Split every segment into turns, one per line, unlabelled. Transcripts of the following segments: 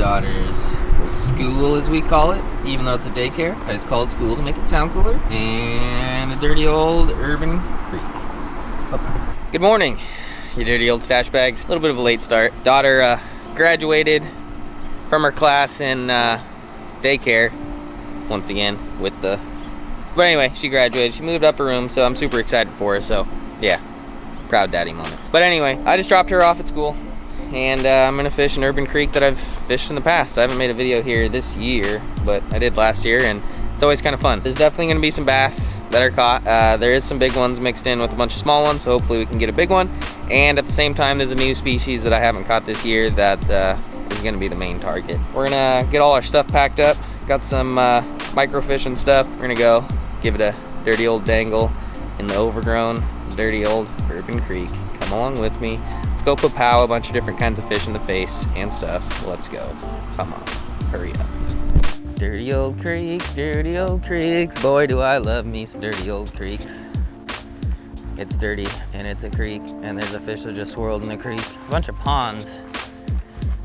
daughter's school, as we call it, even though it's a daycare. I just call it school to make it sound cooler. And a dirty old urban creek. Okay. Good morning, you dirty old stash bags. A little bit of a late start. Daughter graduated from her class in daycare once again with the... But anyway, she graduated. She moved up her room, so I'm super excited for her. So yeah, proud daddy moment. But anyway, I just dropped her off at school, and I'm gonna fish an urban creek that I've fished in the past. I haven't made a video here this year, but I did last year, and it's always kind of fun. There's definitely gonna be some bass that are caught. There is some big ones mixed in with a bunch of small ones, so hopefully we can get a big one. And at the same time, there's a new species that I haven't caught this year that is gonna be the main target. We're gonna get all our stuff packed up. Got some microfish and stuff. We're gonna go give it a dirty old dangle in the overgrown, dirty old urban creek. Come along with me. Let's go put Paaa a bunch of different kinds of fish in the face and stuff. Let's go. Come on, hurry up. Dirty old creeks, boy do I love me some dirty old creeks. It's dirty and it's a creek, and there's a fish that just swirled in the creek. A bunch of ponds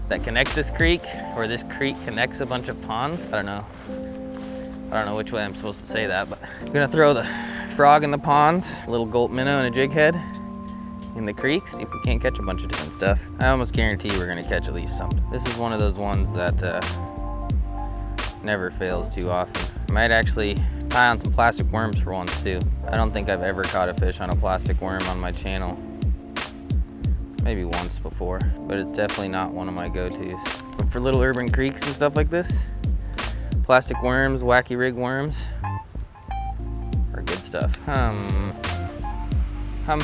that connect this creek, or this creek connects a bunch of ponds. I don't know which way I'm supposed to say that, but I'm gonna throw the frog in the ponds, a little gulp minnow and a jig head in the creek, see if we can't catch a bunch of different stuff. I almost guarantee we're gonna catch at least something. This is one of those ones that never fails too often. I might actually tie on some plastic worms for once too. I don't think I've ever caught a fish on a plastic worm on my channel. Maybe once before, but it's definitely not one of my go-tos. But for little urban creeks and stuff like this, plastic worms, wacky rig worms are good stuff. Hum. I'm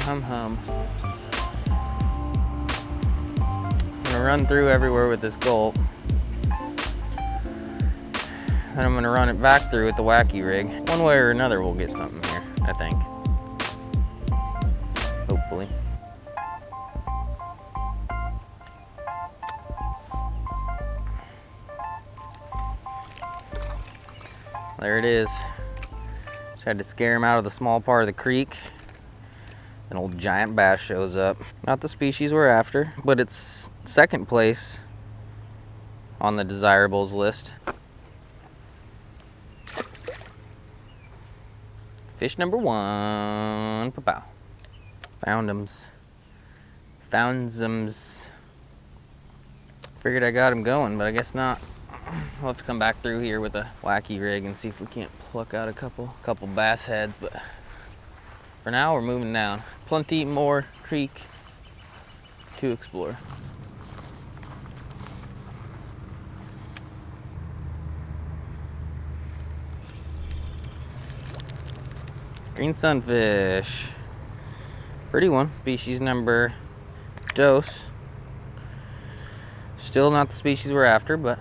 gonna run through everywhere with this gulp. Then I'm gonna run it back through with the wacky rig. One way or another we'll get something here, I think. Hopefully. There it is. Just had to scare him out of the small part of the creek. An old giant bass shows up. Not the species we're after, but it's second place on the desirables list. Fish number one, Paaa. Found-ems. Figured I got him going, but I guess not. We'll have to come back through here with a wacky rig and see if we can't pluck out a couple bass heads, but for now we're moving down. Plenty more creek to explore. Green sunfish. Pretty one. Species number dose. Still not the species we're after, but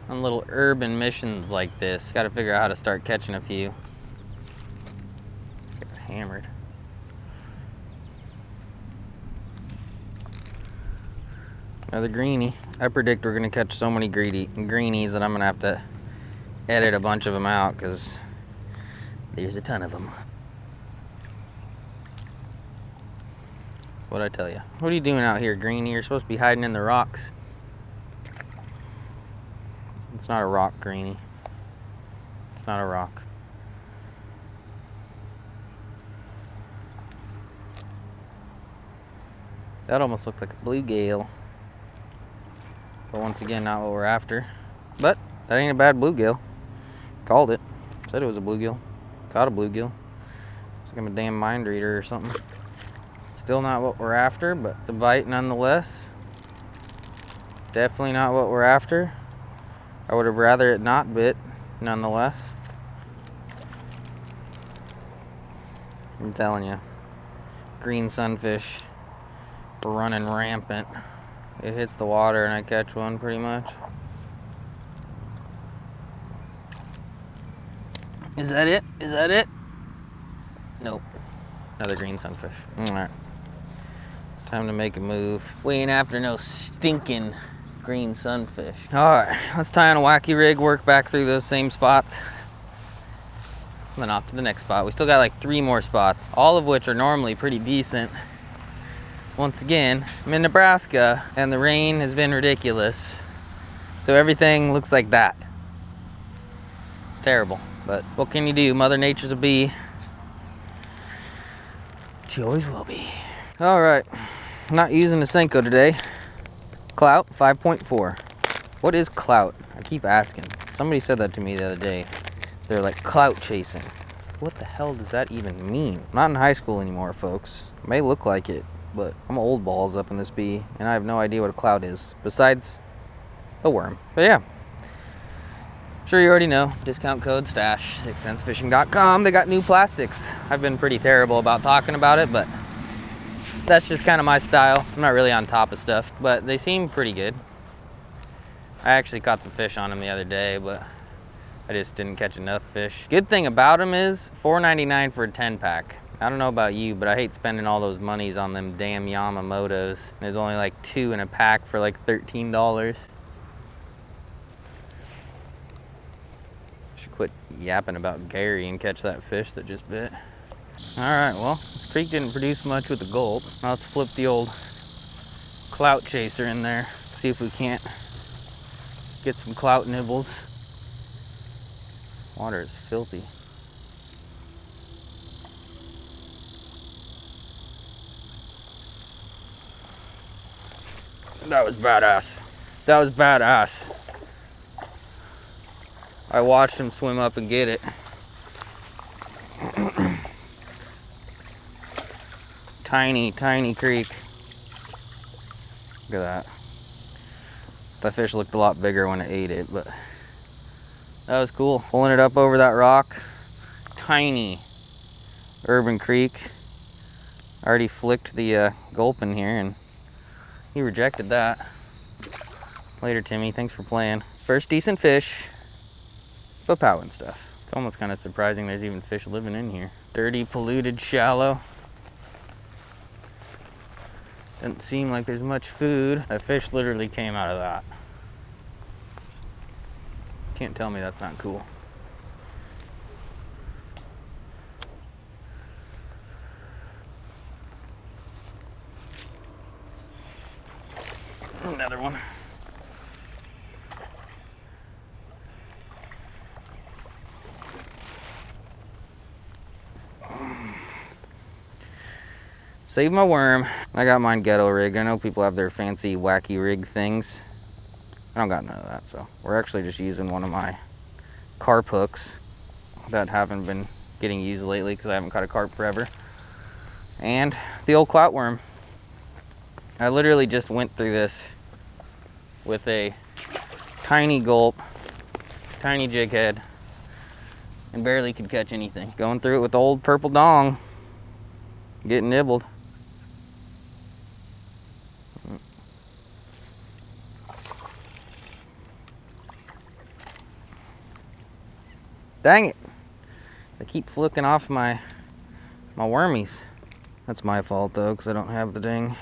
on little urban missions like this, gotta figure out how to start catching a few. Just got hammered. Another greenie. I predict we're gonna catch so many greenies that I'm gonna have to edit a bunch of them out because there's a ton of them. What'd I tell you? What are you doing out here, greenie? You're supposed to be hiding in the rocks. It's not a rock, greenie. It's not a rock. That almost looked like a bluegill. But once again, not what we're after. But that ain't a bad bluegill. Called it. Said it was a bluegill. Caught a bluegill. It's like I'm a damn mind reader or something. Still not what we're after, but the bite nonetheless. Definitely not what we're after. I would have rather it not bit, nonetheless. I'm telling you, green sunfish running rampant. It hits the water and I catch one pretty much. Is that it? Is that it? Nope. Another green sunfish. All right. Time to make a move. We ain't after no stinking green sunfish. All right, let's tie on a wacky rig, work back through those same spots, and then off to the next spot. We still got like 3 more spots, all of which are normally pretty decent. once again, I'm in Nebraska and the rain has been ridiculous. So everything looks like that. It's terrible, but what can you do? Mother Nature's a bee. She always will be. All right, I'm not using the Senko today. Clout 5.4. What is clout? I keep asking. Somebody said that to me the other day. They're like clout chasing. It's like, what the hell does that even mean? I'm not in high school anymore, folks. It may look like it, but I'm old balls up in this bee, and I have no idea what a clout is, besides a worm. But yeah, sure you already know. Discount code STASH, 6centsfishing.com. They got new plastics. I've been pretty terrible about talking about it, but that's just kind of my style. I'm not really on top of stuff, but they seem pretty good. I actually caught some fish on them the other day, but I just didn't catch enough fish. Good thing about them is $4.99 for a 10-pack. I don't know about you, but I hate spending all those monies on them damn Yamamotos. There's only like 2 in a pack for like $13. Should quit yapping about Gary and catch that fish that just bit. All right, well, this creek didn't produce much with the gulp. Now let's flip the old clout chaser in there. See if we can't get some clout nibbles. Water is filthy. That was badass. That was badass. I watched him swim up and get it. Tiny, tiny creek. Look at that. That fish looked a lot bigger when it ate it, but that was cool. Pulling it up over that rock. Tiny urban creek. I already flicked the gulp in here and he rejected that. Later, Timmy. Thanks for playing. First decent fish, but Paaa and stuff. It's almost kind of surprising there's even fish living in here. Dirty, polluted, shallow. Doesn't seem like there's much food. That fish literally came out of that. Can't tell me that's not cool. Another one. Save my worm. I got mine ghetto rigged. I know people have their fancy wacky rig things. I don't got none of that, so we're actually just using one of my carp hooks that haven't been getting used lately because I haven't caught a carp forever. And the old clout worm. I literally just went through this with a tiny gulp, tiny jig head, and barely could catch anything. Going through it with the old purple dong, getting nibbled. Dang it. I keep flicking off my wormies. That's my fault though, because I don't have the dang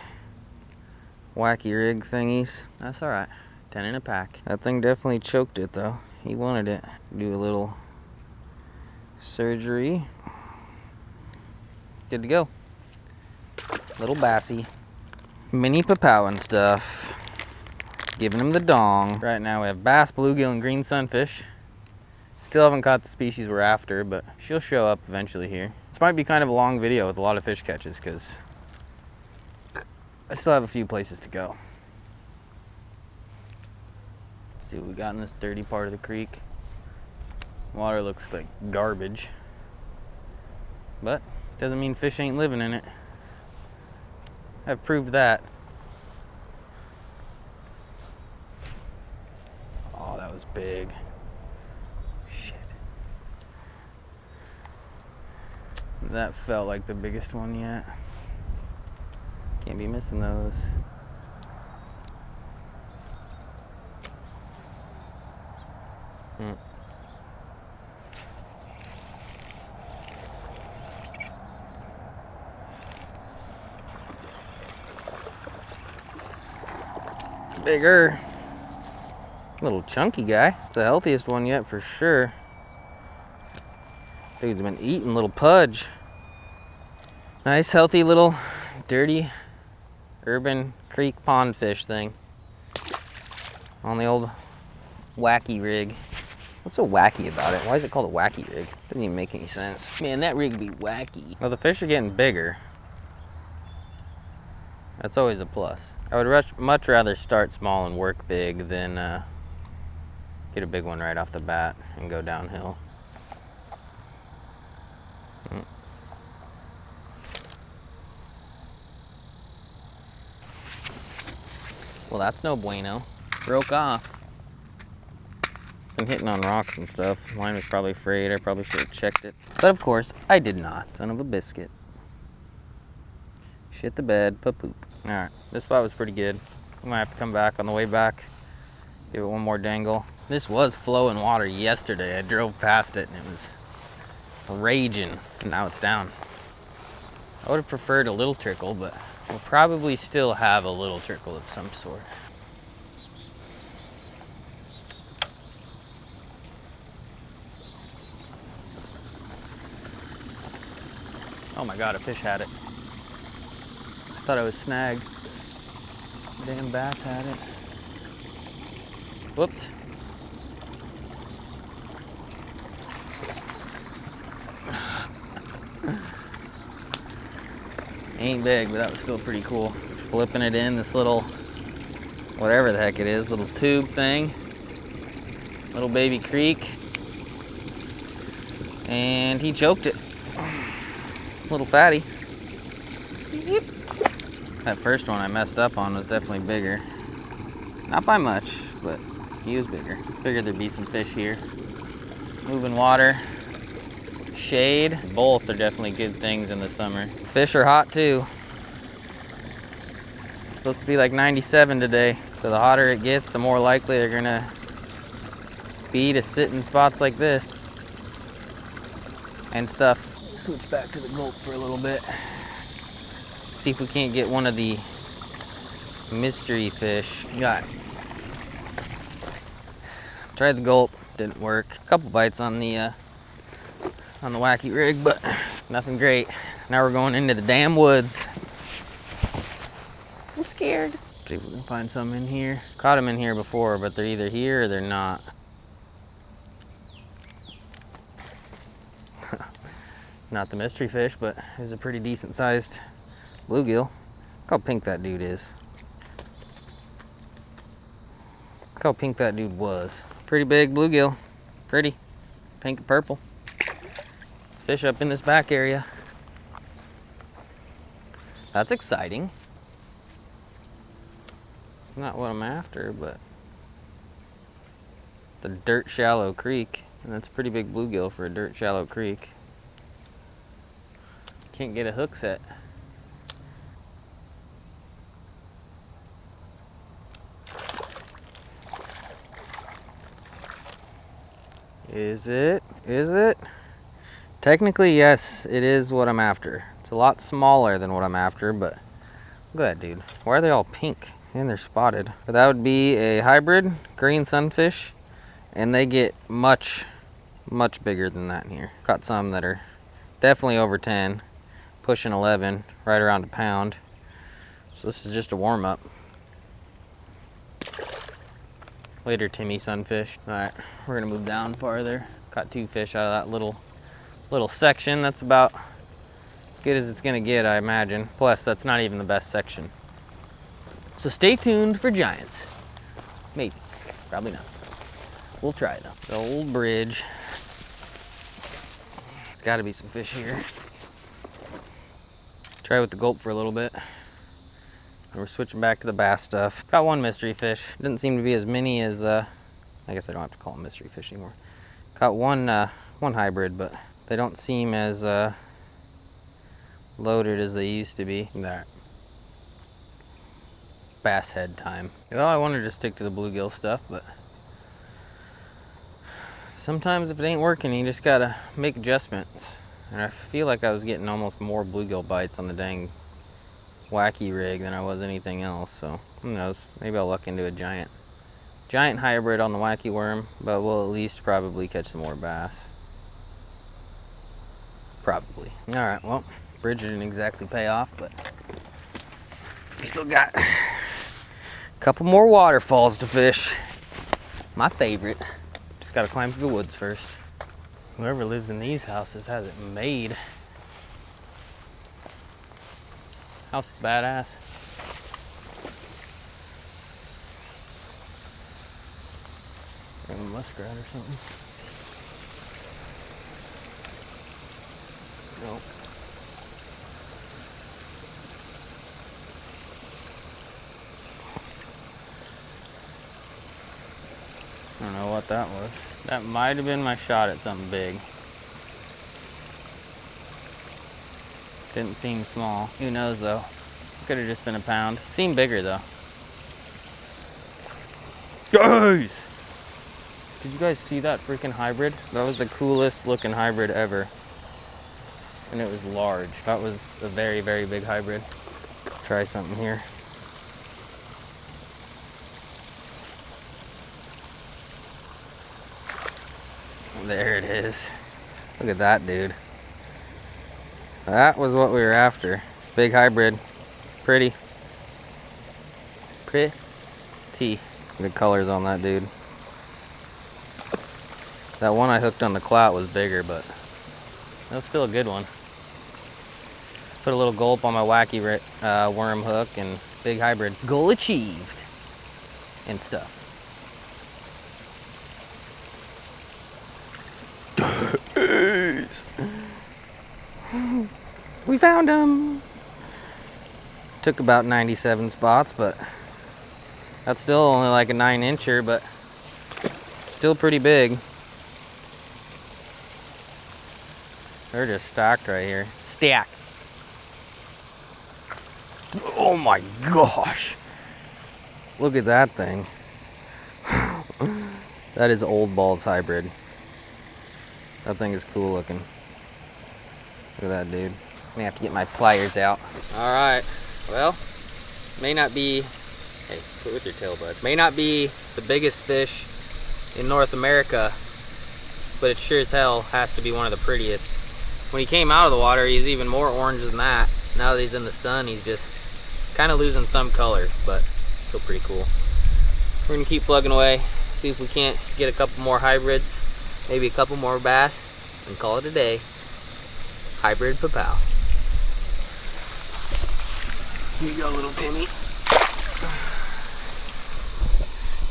wacky rig thingies. That's alright. 10 in a pack. That thing definitely choked it though. He wanted it. Do a little surgery. Good to go. Little bassy. Mini Paaa and stuff. Giving him the dong. Right now we have bass, bluegill, and green sunfish. Still haven't caught the species we're after, but she'll show up eventually here. This might be kind of a long video with a lot of fish catches because I still have a few places to go. Let's see what we got in this dirty part of the creek. Water looks like garbage, but doesn't mean fish ain't living in it. I've proved that. Oh, that was big. That felt like the biggest one yet. Can't be missing those. Bigger. Little chunky guy. It's the healthiest one yet for sure. Dude's been eating little pudge. Nice, healthy little dirty urban creek pond fish thing on the old wacky rig. What's so wacky about it? Why is it called a wacky rig? Doesn't even make any sense. Man, that rig be wacky. Well, the fish are getting bigger. That's always a plus. I would much rather start small and work big than get a big one right off the bat and go downhill. Well, that's no bueno. Broke off. Been hitting on rocks and stuff. Mine was probably frayed. I probably should have checked it. But of course, I did not. Son of a biscuit. Shit the bed, poop. Alright, this spot was pretty good. I might have to come back on the way back. Give it one more dangle. This was flowing water yesterday. I drove past it and it was raging. And now it's down. I would have preferred a little trickle, but we'll probably still have a little trickle of some sort. Oh my god, a fish had it. I thought I was snagged. Damn bass had it. Whoops. Ain't big, but that was still pretty cool. Flipping it in this little, whatever the heck it is, little tube thing. Little baby creek. And he choked it. Little fatty. Yep. That first one I messed up on was definitely bigger. Not by much, but he was bigger. Figured there'd be some fish here. Moving water, shade, both are definitely good things in the summer. Fish are hot too. It's supposed to be like 97 today, so the hotter it gets, the more likely they're gonna be to sit in spots like this and stuff. Switch back to the gulp for a little bit. See if we can't get one of the mystery fish. Tried the gulp, didn't work. A couple bites on the wacky rig, but nothing great. Now we're going into the damn woods. I'm scared. See if we can find some in here. Caught them in here before, but they're either here or they're not. Not the mystery fish, but it's a pretty decent sized bluegill. Look how pink that dude is. Look how pink that dude was. Pretty big bluegill. Pretty. Pink and purple. Fish up in this back area. That's exciting. Not what I'm after, but the dirt shallow creek. And that's a pretty big bluegill for a dirt shallow creek. Can't get a hook set. Is it? Is it? Technically, yes, it is what I'm after. It's a lot smaller than what I'm after, but look at that dude. Why are they all pink? And they're spotted. But that would be a hybrid green sunfish, and they get much, much bigger than that in here. Got some that are definitely over 10. Pushing 11, right around a pound. So this is just a warm-up. Later, Timmy sunfish. All right, we're gonna move down farther. Caught 2 fish out of that little section. That's about as good as it's gonna get, I imagine. Plus, that's not even the best section. So stay tuned for giants. Maybe, probably not. We'll try though. The old bridge. There's gotta be some fish here. Try with the gulp for a little bit. And we're switching back to the bass stuff. Got one mystery fish. Didn't seem to be as many as, I guess I don't have to call them mystery fish anymore. Got one hybrid, but they don't seem as loaded as they used to be. That bass head time. Well, I wanted to stick to the bluegill stuff, but sometimes if it ain't working, you just gotta make adjustments. And I feel like I was getting almost more bluegill bites on the dang wacky rig than I was anything else. So who knows? Maybe I'll luck into a giant hybrid on the wacky worm, but we'll at least probably catch some more bass. Probably. All right, well, bridge didn't exactly pay off, but We still got a couple more waterfalls to fish. My favorite. Just gotta climb through the woods first. Whoever lives in these houses has it made. House is badass. A muskrat or something. Nope. I don't know what that was. That might have been my shot at something big. Didn't seem small. Who knows though? Could have just been a pound. Seemed bigger though. Guys! Did you guys see that freaking hybrid? That was the coolest looking hybrid ever. And it was large. That was a very, very big hybrid. Try something here. There it is. Look at that, dude. That was what we were after. It's a big hybrid. Pretty. Pretty. Good colors on that dude. That one I hooked on the clout was bigger, but that was still a good one. Let's put a little gulp on my wacky worm hook and big hybrid. Goal achieved. And stuff. We found him. Took about 97 spots, but that's still only like a 9-incher, but still pretty big. They're just stacked right here. Stacked. Oh my gosh. Look at that thing. That is Old Balls hybrid. That thing is cool looking. Look at that, dude. I'm gonna have to get my pliers out. All right, well, may not be, hey, put with your tail, bud. May not be the biggest fish in North America, but it sure as hell has to be one of the prettiest. When he came out of the water, he's even more orange than that. Now that he's in the sun, he's just kind of losing some color, but still pretty cool. We're gonna keep plugging away, see if we can't get a couple more hybrids, maybe a couple more bass, and call it a day. Hybrid Paaa. Here you go, little Timmy.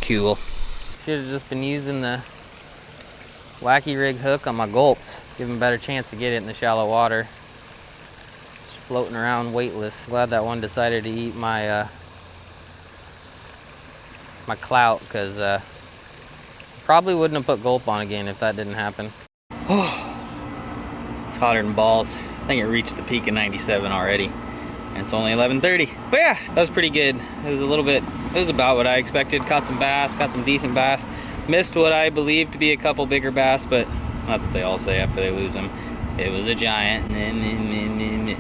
Cool. Should have just been using the wacky rig hook on my gulps. Give him a better chance to get it in the shallow water. Just floating around weightless. Glad that one decided to eat my my clout, because probably wouldn't have put gulp on again if that didn't happen. It's hotter than balls. I think it reached the peak of 97 already, and it's only 11:30. But yeah, that was pretty good. It was a little bit, it was about what I expected. Caught some bass, got some decent bass. Missed what I believed to be a couple bigger bass, but that's what they all say after they lose them. It was a giant. I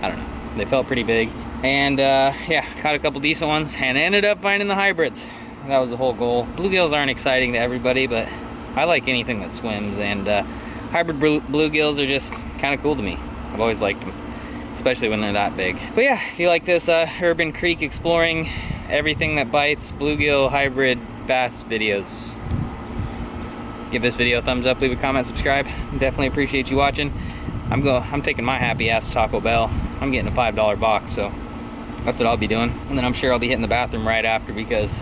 don't know. They felt pretty big. And yeah, caught a couple decent ones and ended up finding the hybrids. That was the whole goal. Bluegills aren't exciting to everybody, but I like anything that swims, and hybrid bluegills are just kind of cool to me. I've always liked them, especially when they're that big. But yeah, if you like this urban creek exploring everything that bites bluegill hybrid bass videos, give this video a thumbs up, leave a comment, subscribe. Definitely appreciate you watching. I'm taking my happy ass to Taco Bell. I'm getting a $5 box, so that's what I'll be doing. And then I'm sure I'll be hitting the bathroom right after, because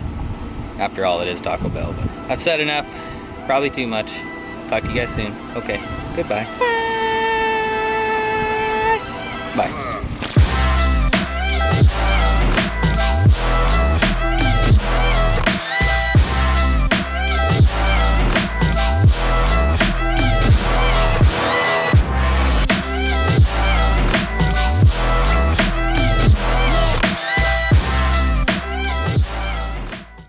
after all, it is Taco Bell. But I've said enough, probably too much. Talk to you guys soon. Okay, goodbye. Bye.